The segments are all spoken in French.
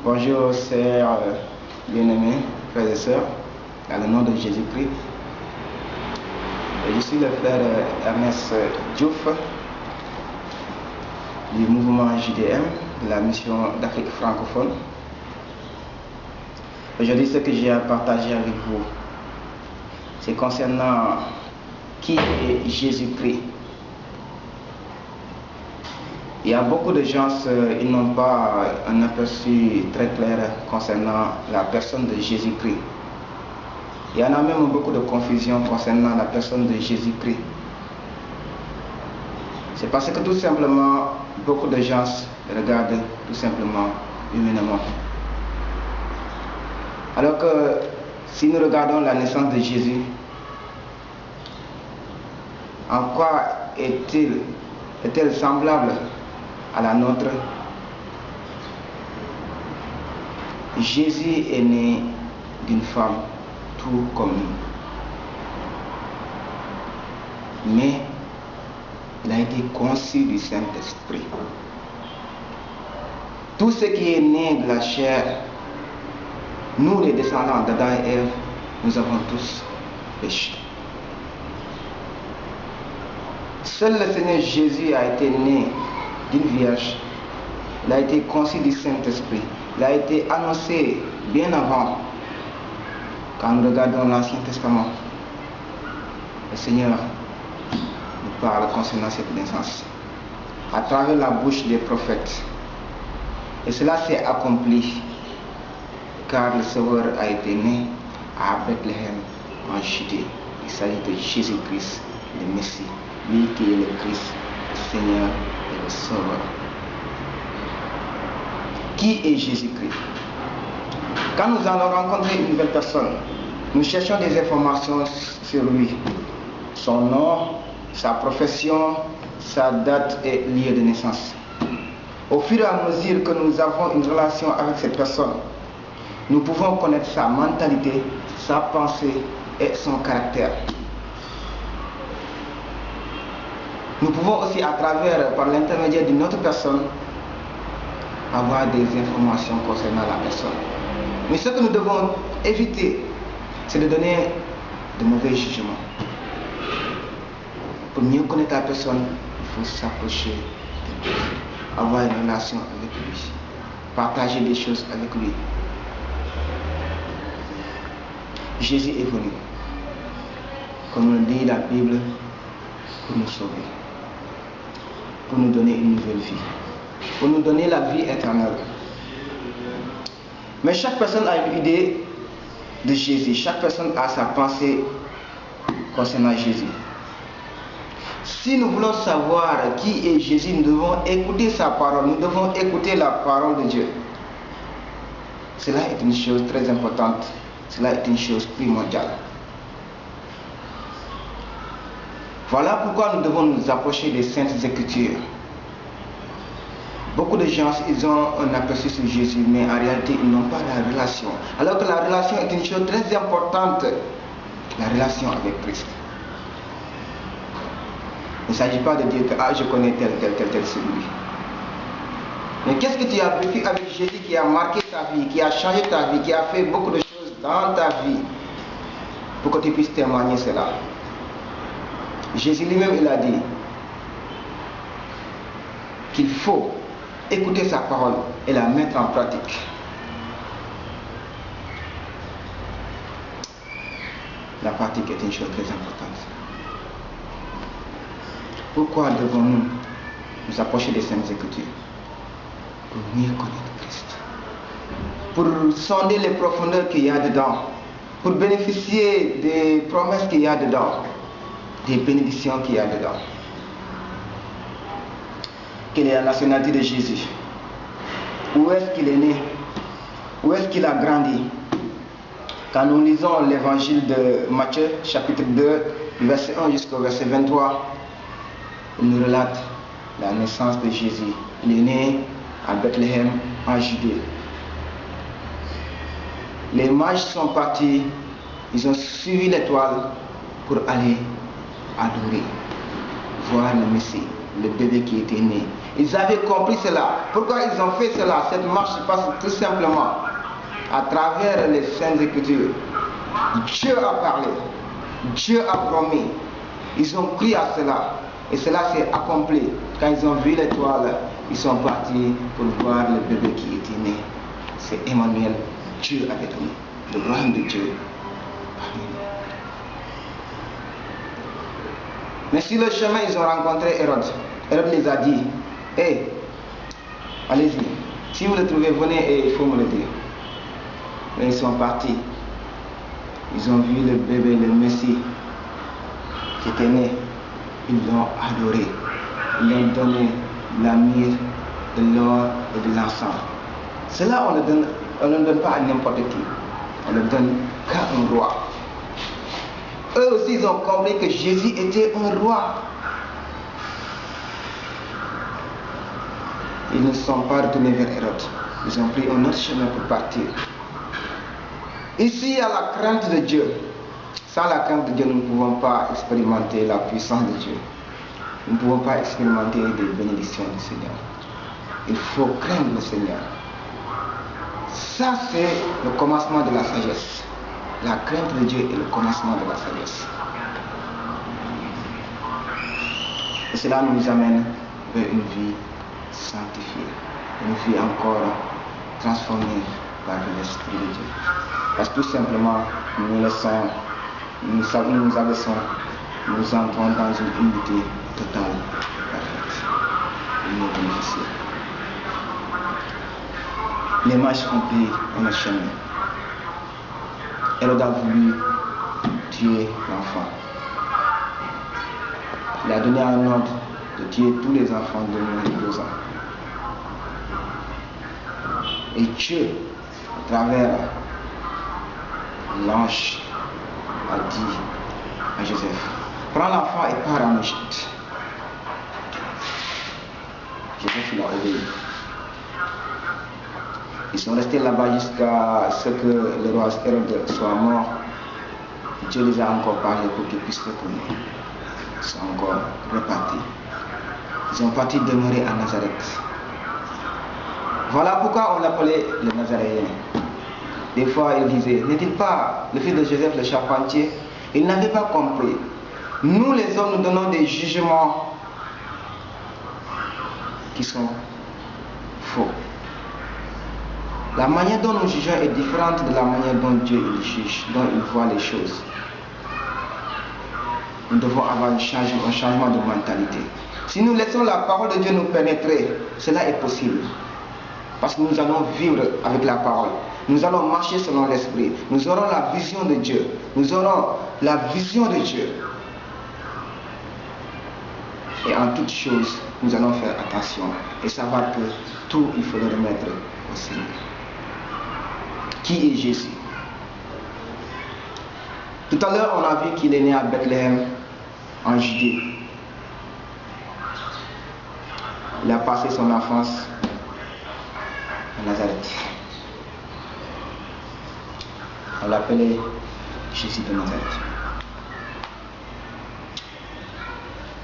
Bonjour, chers bien-aimés, frères et sœurs, dans le nom de Jésus-Christ. Je suis le frère Ernest Diouf du mouvement JDM, de la mission d'Afrique francophone. Aujourd'hui, ce que j'ai à partager avec vous, c'est concernant qui est Jésus-Christ. Il y a beaucoup de gens, ils n'ont pas un aperçu très clair concernant la personne de Jésus-Christ. Il y en a même beaucoup de confusion concernant la personne de Jésus-Christ. C'est parce que tout simplement, beaucoup de gens regardent tout simplement humainement. Alors que si nous regardons la naissance de Jésus, en quoi est-elle semblable à la nôtre? Jésus est né d'une femme tout comme nous, mais il a été conçu du Saint-Esprit. Tout ce qui est né de la chair, nous les descendants d'Adam et Ève, nous avons tous péché. Seul le Seigneur Jésus a été né d'une vierge. Il a été conçu du Saint-Esprit. Il a été annoncé bien avant. Quand nous regardons l'Ancien Testament, le Seigneur nous parle concernant cette naissance à travers la bouche des prophètes. Et cela s'est accompli car le Sauveur a été né à Bethléem en Judée. Il s'agit de Jésus-Christ, le Messie, lui qui est le Christ, le Seigneur et le Sauveur. Qui est Jésus-Christ? Quand nous allons rencontrer une nouvelle personne, nous cherchons des informations sur lui. Son nom, sa profession, sa date et lieu de naissance. Au fur et à mesure que nous avons une relation avec cette personne, nous pouvons connaître sa mentalité, sa pensée et son caractère. Nous pouvons aussi, par l'intermédiaire d'une autre personne, avoir des informations concernant la personne. Mais ce que nous devons éviter, c'est de donner de mauvais jugements. Pour mieux connaître la personne, il faut s'approcher de lui, avoir une relation avec lui, partager des choses avec lui. Jésus est venu, comme le dit la Bible, pour nous sauver, pour nous donner une nouvelle vie, pour nous donner la vie éternelle. Mais chaque personne a une idée de Jésus, chaque personne a sa pensée concernant Jésus. Si nous voulons savoir qui est Jésus, nous devons écouter sa parole, nous devons écouter la parole de Dieu. Cela est une chose très importante, cela est une chose primordiale. Voilà pourquoi nous devons nous approcher des Saintes Écritures. Beaucoup de gens, ils ont un aperçu sur Jésus, mais en réalité, ils n'ont pas la relation. Alors que la relation est une chose très importante, la relation avec Christ. Il ne s'agit pas de dire que je connais tel celui. Mais qu'est-ce que tu as vécu avec Jésus qui a marqué ta vie, qui a changé ta vie, qui a fait beaucoup de choses dans ta vie pour que tu puisses témoigner cela? Jésus lui-même, il a dit qu'il faut écouter sa parole et la mettre en pratique. La pratique est une chose très importante. Pourquoi devons-nous nous approcher des Saintes Écritures? Pour mieux connaître Christ, pour sonder les profondeurs qu'il y a dedans, pour bénéficier des promesses qu'il y a dedans, des bénédictions qu'il y a dedans. Quelle est la nationalité de Jésus? Où est-ce qu'il est né? Où est-ce qu'il a grandi? Quand nous lisons l'évangile de Matthieu, chapitre 2, verset 1 jusqu'au verset 23, il nous relate la naissance de Jésus. Il est né à Bethléem, en Judée. Les mages sont partis, ils ont suivi l'étoile pour aller adorer, voir le Messie, le bébé qui était né. Ils avaient compris cela. Pourquoi ils ont fait cela? Cette marche se passe tout simplement à travers les Saintes Écritures. Dieu a parlé, Dieu a promis. Ils ont cru à cela et cela s'est accompli. Quand ils ont vu l'étoile, ils sont partis pour voir le bébé qui était né. C'est Emmanuel, Dieu avec nous, le royaume de Dieu parmi nous. Mais sur le chemin, ils ont rencontré Hérode. Hérode les a dit, hey, allez-y, si vous le trouvez, venez et il faut me le dire. Mais ils sont partis. Ils ont vu le bébé, le Messie qui était né. Ils l'ont adoré. Ils lui ont donné la myrrhe, de l'or et de l'encens. Cela, on ne donne pas à n'importe qui. On le donne qu'à un roi. Eux aussi, ils ont compris que Jésus était un roi. Ils ne sont pas retournés vers Hérode. Ils ont pris un autre chemin pour partir. Ici, il y a la crainte de Dieu. Sans la crainte de Dieu, nous ne pouvons pas expérimenter la puissance de Dieu. Nous ne pouvons pas expérimenter des bénédictions du Seigneur. Il faut craindre le Seigneur. Ça, c'est le commencement de la sagesse. La crainte de Dieu est le commencement de la sagesse. Et cela nous amène vers une vie sanctifiée, une vie encore transformée par l'Esprit de Dieu. Parce que tout simplement, nous abaissons, nous entrons dans une unité totale, parfaite, et nous bénéficions. Les marches ont pris un chemin. Hérode a voulu tuer l'enfant. Il a donné un ordre de tuer tous les enfants de moins de 2 ans. Et Dieu, à travers l'ange, a dit à Joseph, prends l'enfant et pars en Égypte. Joseph l'a obéi. Ils sont restés là-bas jusqu'à ce que le roi Hérode soit mort. Dieu les a encore parlé pour qu'ils puissent retourner. Ils sont encore repartis. Ils sont partis demeurer à Nazareth. Voilà pourquoi on l'appelait le Nazaréen. Des fois, il disait, n'est-il pas le fils de Joseph le charpentier? Il n'avait pas compris. Nous, les hommes, nous donnons des jugements qui sont faux. La manière dont nous jugeons est différente de la manière dont Dieu il juge, dont il voit les choses. Nous devons avoir un changement de mentalité. Si nous laissons la parole de Dieu nous pénétrer, cela est possible. Parce que nous allons vivre avec la parole. Nous allons marcher selon l'Esprit. Nous aurons la vision de Dieu. Nous aurons la vision de Dieu. Et en toutes choses, nous allons faire attention et savoir que tout, il faut le remettre au Seigneur. Qui est Jésus? Tout à l'heure, on a vu qu'il est né à Bethléem, en Judée. Il a passé son enfance à Nazareth. On l'appelait Jésus de Nazareth.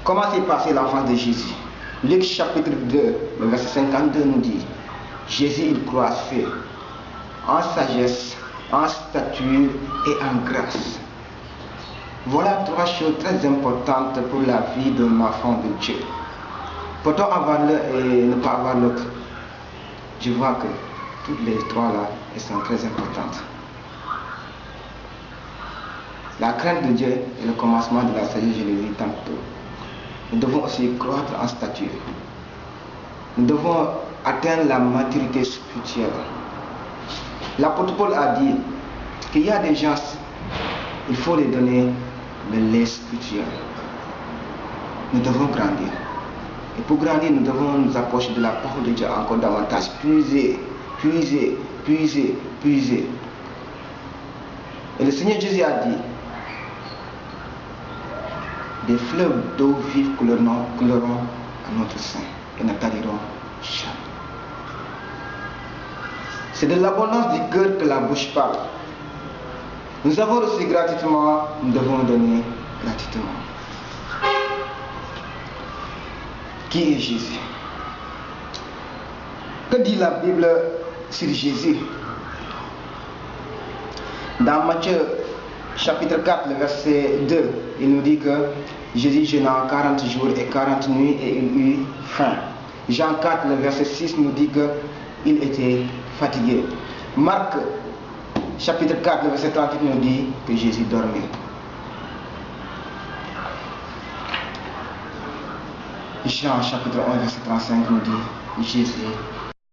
Comment s'est passée l'enfance de Jésus? Luc chapitre 2, le verset 52 nous dit, Jésus il croissait en sagesse, en stature et en grâce. Voilà 3 choses très importantes pour la vie d'un enfant de Dieu. Peut-on avoir l'un et ne pas avoir l'autre? Je vois que toutes les 3 là, elles sont très importantes. La crainte de Dieu est le commencement de la sagesse, je l'ai dit tantôt. Nous devons aussi croître en stature. Nous devons atteindre la maturité spirituelle. L'apôtre Paul a dit qu'il y a des gens, il faut les donner le lait spirituel. Nous devons grandir. Et pour grandir, nous devons nous approcher de la parole de Dieu encore davantage. Puiser, puiser, puiser, puiser. Et le Seigneur Jésus a dit, des fleuves d'eau vive couleront à notre sein et ne tariront jamais. C'est de l'abondance du cœur que la bouche parle. Nous avons reçu gratuitement, nous devons donner gratuitement. Qui est Jésus? Que dit la Bible sur Jésus? Dans Matthieu chapitre 4, le verset 2, il nous dit que Jésus jeûna 40 jours et 40 nuits et il eut faim. Jean 4, le verset 6 nous dit qu'il était fatigué. Marc chapitre 4, le verset 38 nous dit que Jésus dormait. Jean chapitre 1, verset 35 nous dit Jésus